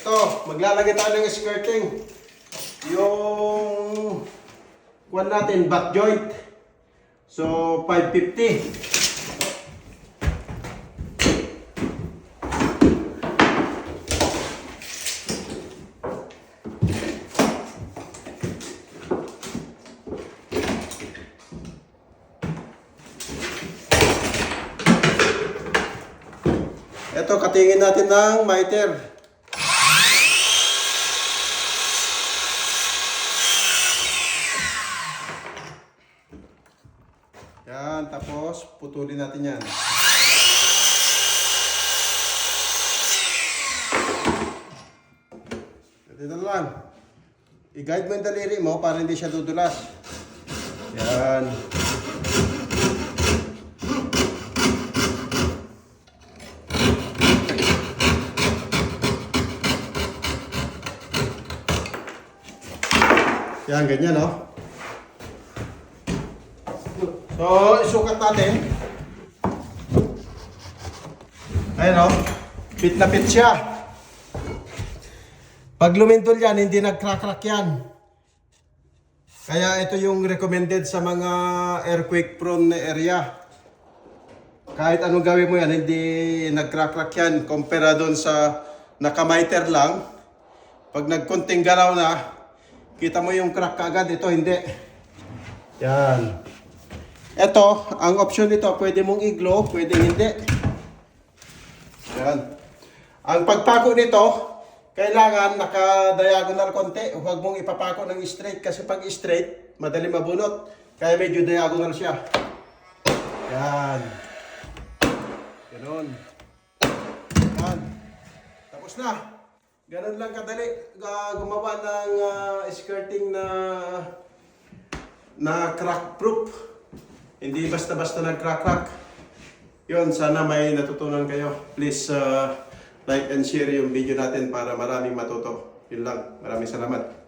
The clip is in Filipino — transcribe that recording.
Ito, maglalagay tayo ng skirting. Yung kuwan natin, butt joint. So, 550. Ito, katingin natin ng miter. Yan, tapos putulin natin yan. Dito lang. I-guide mo yung daliri mo para hindi siya dudulas. Yan. Yan, ganyan, no? So, isukat natin. Ayan, no? Fit na fit siya. Pag lumindol yan, hindi nag-crack-crack yan. Kaya ito yung recommended sa mga earthquake-prone na area. Kahit anong gawin mo yan, hindi nag-crack-crack yan. Compare doon sa nakamiter lang. Pag nagkunting galaw na, kita mo yung crack kaagad. Ito hindi. Yan. Ito, ang option nito, pwede mong i-glow, pwede hindi. Yan. Ang pagpako nito, kailangan naka-diagonal konti. Huwag mong ipapako ng straight kasi pag straight, madali mabunot. Kaya medyo diagonal siya. Yan. Ganon. Yan. Tapos na. Ganon lang kadali gumawa ng skirting na crack proof. Hindi basta-basta nag-crack-crack. Yun, sana may natutunan kayo. Please like and share yung video natin para maraming matuto. Yun lang. Maraming salamat.